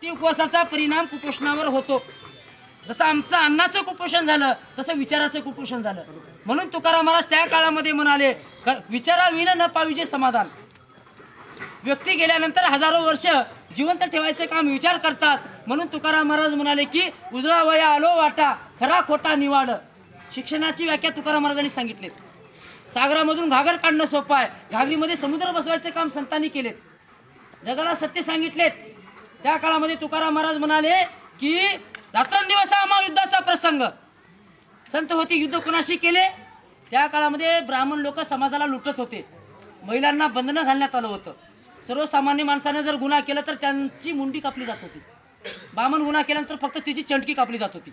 उपवासाचा परिणाम कुपोषणावर होतो। जसं आमचं अन्नाचं कुपोषण झालं तसं विचाराचं कुपोषण झालं। म्हणून तुकाराम महाराज त्या काळामध्ये म्हणाले, विचाराविना न पाविजे समाधान। व्यक्ती गेल्यानंतर हजारो वर्ष जिवंत ठेवायचे काम विचार करतात। म्हणून तुकाराम महाराज म्हणाले की उजळा वया आलो वाटा, खरा खोटा निवाड। शिक्षणाची व्याख्या तुकाराम महाराजांनी सांगितली। सागरामधून घागर काढणं सोपं आहे, घागरीमध्ये समुद्र बसवायचे काम संतांनी केले। जगाला सत्य सांगितलेत। त्या काळामध्ये तुकाराम महाराज म्हणाले की रात्रंदिवस हा महायुद्धाचा प्रसंग। संत होते, युद्ध कोणाशी केले? त्या काळामध्ये ब्राह्मण लोक समाजाला लुटत होते, महिलांना बंधनं घालण्यात आलं होतं। सर्वसामान्य माणसाने जर गुन्हा केला तर त्यांची मुंडी कापली जात होती, ब्राह्मण गुन्हा केल्यानंतर फक्त तिची चंटकी कापली जात होती।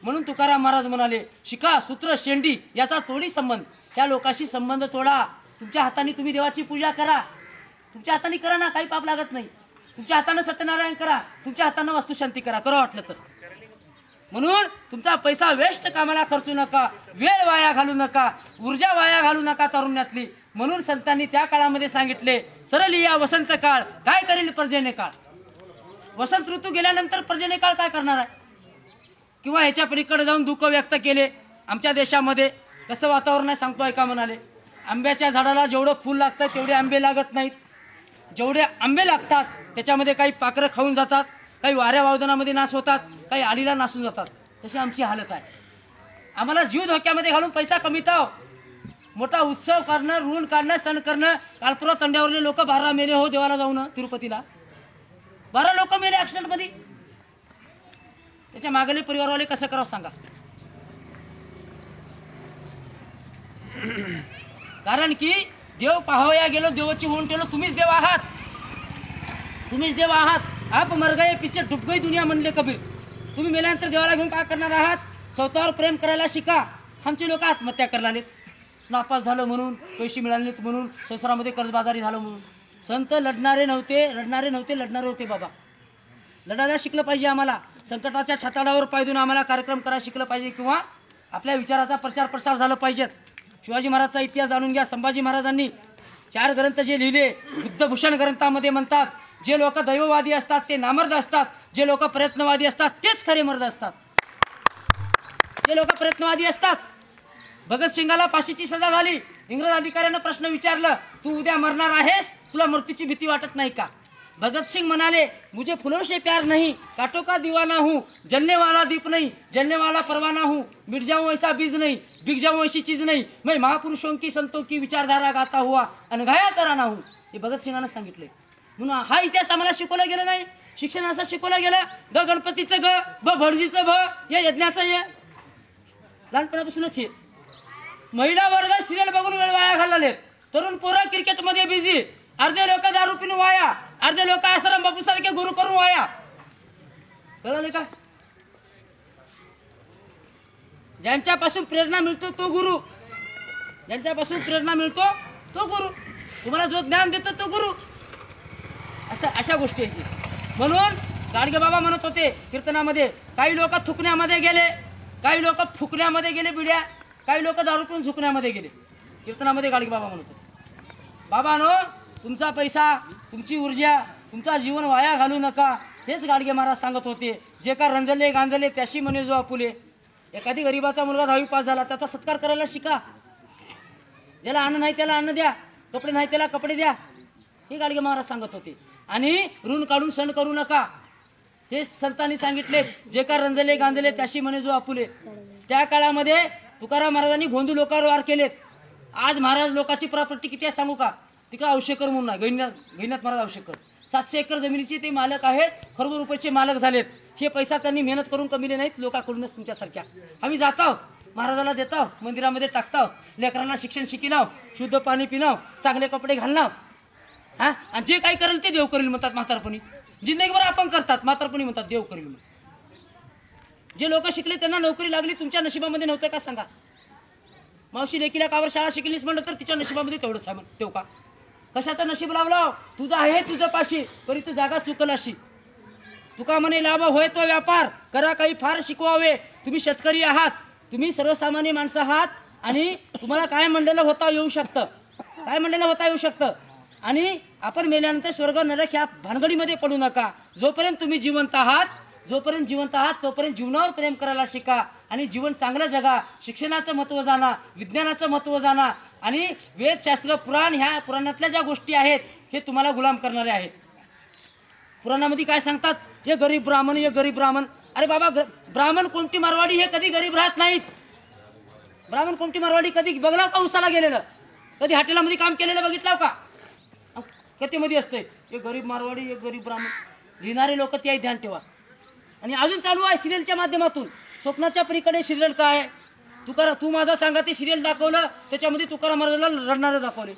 म्हणून तुकाराम महाराज म्हणाले, शिका सूत्र शेंडी याचा तोडी संबंध, त्या लोकांशी संबंध तोडा। तुमच्या हाताने तुम्ही देवाची पूजा करा, तुमच्या हाताने करा ना, काही पाप लागत नाही। तुमच्या हाताने सत्यनारायण करा, तुमच्या हाताने वास्तुशांती करा, करा वाटलं तर। म्हणून तुमचा पैसा वेस्ट कामाला खर्चू नका, वेळ वाया घालू नका, ऊर्जा वाया घालू नका तरुणातली। म्हणून संतांनी त्या काळामध्ये सांगितले, सरळ या वसंत काळ काय करेल पर्जन्य काळ। वसंत ऋतू गेल्यानंतर पर्जन्य काळ काय करणार आहे? किंवा ह्याच्या पलीकडे जाऊन दुःख व्यक्त केले। आमच्या देशामध्ये कसं वातावरण आहे सांगतो ऐका। म्हणाले, आंब्याच्या झाडाला जेवढं फूल लागतं तेवढे आंबे लागत नाहीत। जेवढे आंबे लागतात त्याच्यामध्ये काही पाखरं खाऊन जातात, काही वाऱ्या वावदानामध्ये नाश होतात, काही आडीला नासून जातात। तशी आमची हालत आहे। आम्हाला जीव धोक्यामध्ये घालून पैसा कमीताव, मोठा उत्सव करणं, ऋण काढणं, सण करणं। कालपुरा तंड्यावरले लोक 12 मेले हो देवाला जाऊन तिरुपतीला, 12 लोक मेले ऍक्सिडेंट मध्ये। त्याच्या मागले परिवारवाले कसं करावं सांगा? कारण की देव पाहावया गेलो, देवाची होऊन ठेवलो। तुम्हीच देव आहात, तुम्हीच देव आहात। आप मर गए पीछे डूब गई दुनिया म्हणले कबीर। तुम्ही मेल्यानंतर देवाला घेऊन काय करणार आहात? स्वतःवर प्रेम करायला शिका। आमचे लोक आत्महत्या करायला, नापास झालं म्हणून, पैसे मिळाले नाहीत म्हणून, संसारामध्ये कर्जबाजारी झालं म्हणून। संत लढणारे नव्हते, रडणारे नव्हते, लढणारे होते बाबा। लढायला शिकलं पाहिजे आम्हाला। संकटाच्या छाताडावर पाय देऊन आम्हाला कार्यक्रम करायला शिकलं पाहिजे, किंवा आपल्या विचाराचा प्रचार प्रसार झाला पाहिजेत। शिवाजी महाराजचा इतिहास जाणून घ्या। संभाजी महाराजांनी 4 ग्रंथ जे लिहिले, बुद्धभूषण ग्रंथामध्ये म्हणतात, जे लोक दैववादी असतात ते नामर्द असतात, जे लोक प्रयत्नवादी असतात तेच खरे मर्द असतात। जे लोक प्रयत्नवादी असतात, भगतसिंगाला फाशीची सजा झाली। इंग्रज अधिकाऱ्यानं प्रश्न विचारलं, तू उद्या मरणार आहेस, तुला मृत्यूची भीती वाटत नाही का? भगतसिंग म्हणाले, मुझे फूलों से प्यार नहीं, कांटों का दीवाना हूँ, जलने वाला दीप नहीं, जलने वाला परवाना हूँ, मिट जाऊं ऐसा बीज नहीं, बिक जाऊं ऐसी चीज नहीं, मैं महापुरुषों की संतों की विचारधारा गाता हुआ अनघाया तराना हूँ। हे भगतसिंगानं सांगितले। म्हणून हा इतिहास आम्हाला शिकवला गेला नाही, शिक्षण असं शिकवलं गेलं, ग गणपतीचं ग, ब भटजीचं भ, या यज्ञाचं ये, लहानपणापासूनच हे। महिला वर्ग सिरियल बघून वेळ वाया घालवले, तरुण पोरं क्रिकेटमध्ये बिझी, अर्धे लोक दारू पिऊन वाया, अर्धे लोक आश्रम बापू सारखे गुरु करून वाया। कळले का? ज्यांच्यापासून प्रेरणा मिळतो तो गुरु, ज्यांच्यापासून प्रेरणा मिळतो तो गुरु, तुम्हाला जो ज्ञान देतो तो गुरु। अशा गोष्टी आहेत। म्हणून गाडगे बाबा म्हणत होते कीर्तनामध्ये, काही लोक थुकण्यामध्ये गेले, काही लोक फुकण्यामध्ये गेले बिड्या, काही लोक दारू पिऊन झुकण्यामध्ये गेले। कीर्तनामध्ये गाडगे बाबा म्हणत होते, बाबांनो तुमचा पैसा, तुमची ऊर्जा, तुमचा जीवन वाया घालू नका। हेच गाडगे महाराज सांगत होते। जे का रंजले गांजले त्याशी म्हणे जो आपुले। एखादी गरीबाचा मुलगा 10वी पास झाला, त्याचा सत्कार करायला शिका। ज्याला अन्न नाही त्याला अन्न द्या, कपडे नाही त्याला कपडे द्या, हे गाडगे महाराज सांगत होते। आणि ऋण काढून सण करू नका, हे संतांनी सांगितले। जे का रंजले गांजले त्याशी म्हणे जो आपुले। त्या काळामध्ये तुकाराम महाराजांनी गोंधू लोकांवर वार केलेत। आज महाराज लोकांची प्रॉपर्टी किती आहे सांगू का? तिकडे औषेकर म्हणून आहे, गैनाथ महाराज औषेकर, 700 एकर जमिनीचे ते मालक आहेत, खरबो रुपयाचे मालक झालेत। हे पैसा त्यांनी मेहनत करून कमिले नाहीत, लोकांकडूनच तुमच्यासारख्या। आम्ही जाताव, महाराजाला देताव, मंदिरामध्ये टाकताव, लेकरांना शिक्षण शिकिनाव, शुद्ध पाणी पिनाव, चांगले कपडे घालनाव, हा, आणि जे काही करेल ते देव करील म्हणतात म्हातारपणी। जिंदगीभर आपण करतात, म्हातारपणी म्हणतात देव करील म्हणून। जे लोक शिकले त्यांना नोकरी लागली, तुमच्या नशिबामध्ये नव्हतं का सांगा? मावशी लेकीला कावर शाळा शिकलीस म्हणलं तर तिच्या नशिबामध्ये तेवढंच आहे तेव का? कशाचं नशीब लावलं? तुझं आहे तुझं पाशी, परी तू जागा चुकल अशी। तुका म्हणे लाभ होय तो व्यापार, करा काही फार शिकवावे। तुम्ही शेतकरी आहात, तुम्ही सर्वसामान्य माणसं आहात, आणि तुम्हाला काय मंडळ होता येऊ शकतं, काय मंडळ होता येऊ शकतं। आणि आपण मेल्यानंतर स्वर्ग नरक ह्या भानगडीमध्ये पडू नका. जोपर्यंत तुम्ही जिवंत आहात तोपर्यंत जीवनावर प्रेम करायला शिका आणि जीवन चांगलं जगा. शिक्षणाचं महत्त्व जाणा, विज्ञानाचं महत्त्व जाणा आणि वेदशास्त्र पुराण ह्या पुराणातल्या ज्या गोष्टी आहेत हे तुम्हाला गुलाम करणारे आहेत. पुराणामध्ये काय सांगतात, हे गरीब ब्राह्मण, हे गरीब ब्राह्मण. अरे बाबा, ब्राह्मण कोणती मारवाडी हे कधी गरीब राहत नाहीत. ब्राह्मण कोणती मारवाडी कधी बघला का उसाला गेलेलं, कधी हॉटेलामध्ये काम केलेलं बघितलं का? कथेमध्ये असते हे गरीब मारवाडी, हे गरीब ब्राह्मण. लिहिणारे लोक ते ध्यान ठेवा. आणि अजून चालू आहे सिरियलच्या माध्यमातून. स्वप्नाच्या पलीकडे सिरियल काय आहे, तू माझा सांगा ते सिरियल दाखवलं, त्याच्यामध्ये तुकाराम महाराजाला रडणारे दाखवले.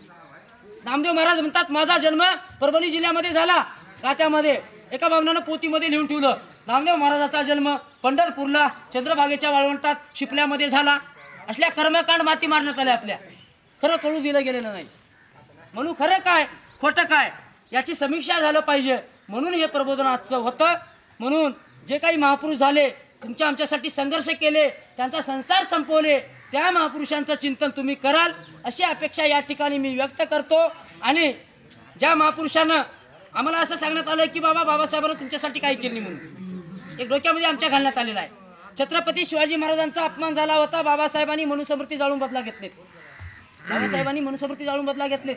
नामदेव महाराज म्हणतात माझा जन्म परभणी जिल्ह्यामध्ये झाला. गात्यामध्ये एका बामणानं पोतीमध्ये लिहून ठेवलं, नामदेव महाराजाचा जन्म पंढरपूरला चंद्रभागेच्या वाळवंटात शिपल्यामध्ये झाला. असल्या कर्मकांड माती मारण्यात आल्या आपल्या. खरं कळू दिलं गेलेलं नाही. म्हणून खरं काय खोटं काय याची समीक्षा झालं पाहिजे. म्हणून हे प्रबोधन आजचं होतं. म्हणून जे काही महापुरुष झाले, तुमच्या आमच्यासाठी संघर्ष केले, त्यांचा संसार संपवले, त्या महापुरुषांचं चिंतन तुम्ही कराल अशी अपेक्षा या ठिकाणी मी व्यक्त करतो. आणि ज्या महापुरुषानं आम्हाला असं सांगण्यात आलं की बाबासाहेबांना तुमच्यासाठी काही केली म्हणून एक डोक्यामध्ये आमच्या घालण्यात आलेला आहे. छत्रपती शिवाजी महाराजांचा अपमान झाला होता, बाबासाहेबांनी मनुस्मृती जाळून बदला घेतलेत. बाबासाहेबांनी मनुस्मृती जाळून बदला घेतलेत.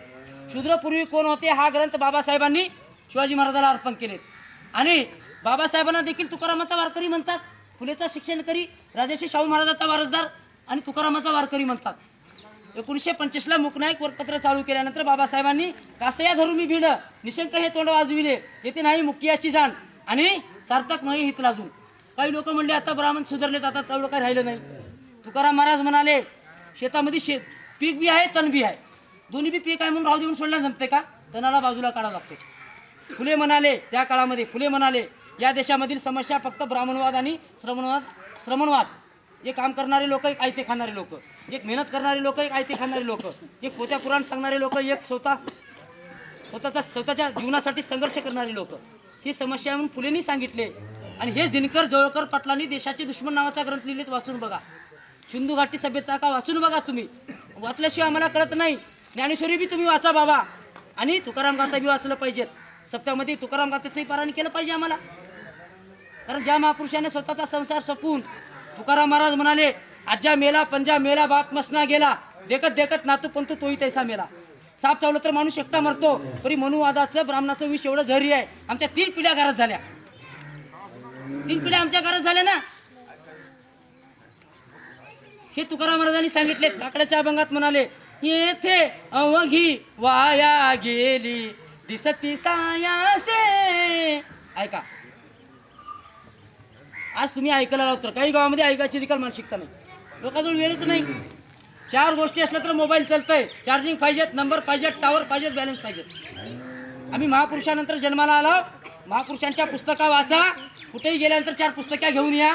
शूद्रपूर्वी कोण होते हा ग्रंथ बाबासाहेबांनी शिवाजी महाराजाला अर्पण केलेत. आणि बाबासाहेबांना देखील तुकारामाचा वारकरी म्हणतात. फुलेचा शिक्षण करी, राजर्षी शाहू महाराजाचा वारसदार आणि तुकारामाचा वारकरी म्हणतात. 1925 ला मुकनायक वरपत्र चालू केल्यानंतर बाबासाहेबांनी कासया धरू मी भिड, निशंक हे तोंड वाजविले, येथे नाही मुक्याची जाण आणि सार्थक नाही हित लाजून. काही लोक म्हणले आता ब्राह्मण सुधारलेत, आता तेवढं काही राहिलं नाही. तुकाराम महाराज म्हणाले शेतामध्ये पीक बी आहे तण बी आहे, दोन्ही बी पीक आहे म्हणून राहू देऊन सोडला जमते का? तणाला बाजूला काढावं लागते. फुले म्हणाले त्या काळामध्ये, फुले म्हणाले या देशामधील समस्या फक्त ब्राह्मणवाद आणि श्रमणवाद. एक काम करणारे लोक, एक आयते खाणारे लोक, एक मेहनत करणारे लोक, एक आयते खाणारे लोक, एक पोत्या पुराण सांगणारे लोक, एक स्वतःच्या जीवनासाठी संघर्ष करणारे लोक, ही समस्या म्हणून फुलेंनी सांगितले. आणि हेच दिनकर जवळकर पाटलांनी देशाचे दुश्मन नावाचा ग्रंथ लिहिलेत, वाचून बघा. सिंधू घाटी सभ्यता का वाचून बघा. तुम्ही वाचल्याशिवाय आम्हाला कळत नाही. ज्ञानेश्वरी बी तुम्ही वाचा बाबा. आणि तुकाराम गाथा बी वाचलं पाहिजेत. सप्त्यामध्ये तुकाराम गाथेचंही पारायण केलं पाहिजे आम्हाला. कारण ज्या महापुरुषाने स्वतःचा संसार सपून, तुकाराम महाराज म्हणाले आज्या मेला पंजा मेला बाप मसना गेला, देखत देखत नातू पंतू तोही तैसा मेला. साप चावलं तर माणूस एकटा मरतो, परी मनुवादाचं ब्राह्मणाचं विष एवढं झरी आहे. आमच्या 3 पिढ्या घरात झाल्या, 3 पिढ्या आमच्या घरात झाल्या ना. हे तुकाराम महाराजांनी सांगितले. काकड्याच्या अभंगात म्हणाले येथे अवघी वाया गेली दिसती सायासे. ऐका, आज तुम्ही ऐकायला लावतो. काही गावामध्ये ऐकायची देखील मानसिकता नाही, लोकांजवळ वेळच नाही. 4 गोष्टी असल्या तर मोबाईल चालतंय, चार्जिंग पाहिजेत, नंबर पाहिजेत, टावर पाहिजेत, बॅलन्स पाहिजेत. आम्ही महापुरुषानंतर जन्माला आलो. महापुरुषांच्या पुस्तका वाचा, कुठेही गेल्यानंतर 4 पुस्तक्या घेऊन या,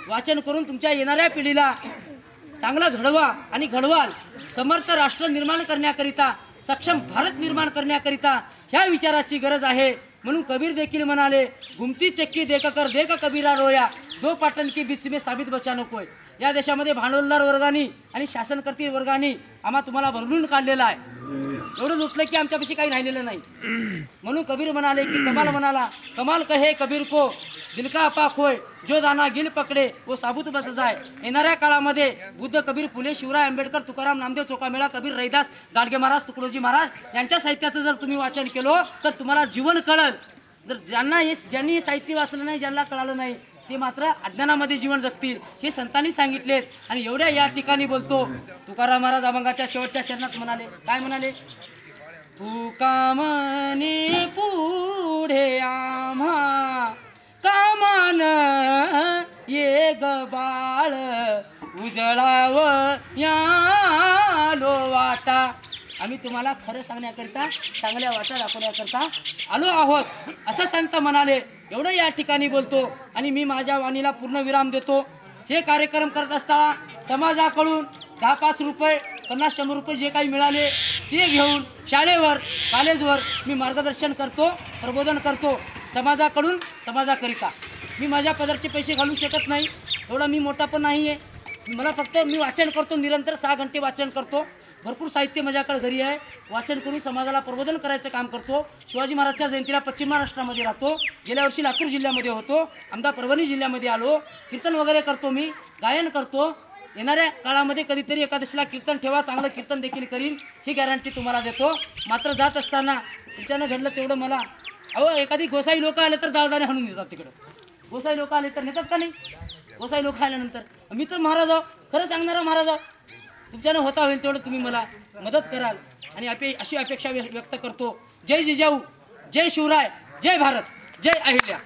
वाचन करून तुमच्या येणाऱ्या पिढीला चांगलं घडवा आणि घडवाल. समर्थ राष्ट्र निर्माण करण्याकरिता, सक्षम भारत निर्माण करण्याकरिता ह्या विचाराची गरज आहे. म्हणून कबीर देखील म्हणाले घुमती चक्की देकर देख कबीरा रोया, 2 पाटण की बीच में साबित बचानो कोय. या देशामध्ये भांडवलदार वर्गाने आणि शासनकर्ती वर्गाने आम्हा तुम्हाला भरलून काढलेला आहे. एवढं लुटलं की आमच्यापाशी काही राहिलेलं नाही. म्हणून कबीर म्हणाले की कमाल म्हणाला कमाल कहे कबीर को दिल का अपाक होय, जो दाना गिल पकडे वो साबूत बस जाय. येणाऱ्या काळामध्ये बुद्ध, कबीर, फुले, शिवराय, आंबेडकर, तुकाराम, नामदेव, चोखामेळा, कबीर, रैदास, गाडगे महाराज, तुकडोजी महाराज यांच्या साहित्याचं जर तुम्ही वाचन केलं तर तुम्हाला जीवन कळल. जर ज्यांनी साहित्य वाचलं नाही, ज्यांना कळालं नाही, ते मात्र अज्ञानामध्ये जीवन जगतील, हे संतांनी सांगितलेत. आणि एवढ्या या ठिकाणी बोलतो. तुकाराम महाराज अभंगाच्या शेवटच्या चरणात म्हणाले, काय म्हणाले? तू कामने पुढे आम्हा कामान ये ग बाळ, उजळाव यालो वाटा. आम्ही तुम्हाला खरं सांगण्याकरिता, चांगल्या वाटा दाखवण्याकरिता आलो आहोत असं संत म्हणाले. एवढं या ठिकाणी बोलतो आणि मी माझ्या वाणीला पूर्ण विराम देतो. हे कार्यक्रम करत असताना समाजाकडून 10-5 रुपये, 50-100 रुपये जे काही मिळाले ते घेऊन शाळेवर, कॉलेजवर मी मार्गदर्शन करतो, प्रबोधन करतो. समाजाकडून समाजाकरिता मी माझ्या पदरचे पैसे घालू शकत नाही, एवढा मी मोठा पण नाही आहे. मला फक्त मी वाचन करतो, निरंतर 6 घंटे वाचन करतो. भरपूर साहित्य माझ्याकडे घरी आहे, वाचन करून समाजाला प्रबोधन करायचं काम करतो। शिवाजी महाराजच्या जयंतीला पश्चिम महाराष्ट्रामध्ये राहतो, गेल्या वर्षी लातूर जिल्ह्यामध्ये होतो, आमदा परभणी जिल्ह्यामध्ये आलो, कीर्तन वगैरे करतो, मी गायन करतो। येणाऱ्या काळामध्ये कधीतरी एकादशीला कीर्तन ठेवा, चांगलं कीर्तन देखील करीन ही गॅरंटी तुम्हाला देतो। मात्र जात असताना तुमच्यानं घडलं तेवढं मला, अहो एखादी गोसाई लोक आले तर दाळदाणे हाणून देतात तिकडं, गोसाई लोक आले तर नेतात का नाही? गोसाई लोक आल्यानंतर मी तर महाराज आहो, खरं सांगणारा महाराज आहो, तुमच्यानं होता होईल तेवढं तुम्ही मला मदत कराल आणि अशी अपेक्षा व्यक्त करतो। जय जिजाऊ, जय शिवराय, जय भारत, जय अहिल्या।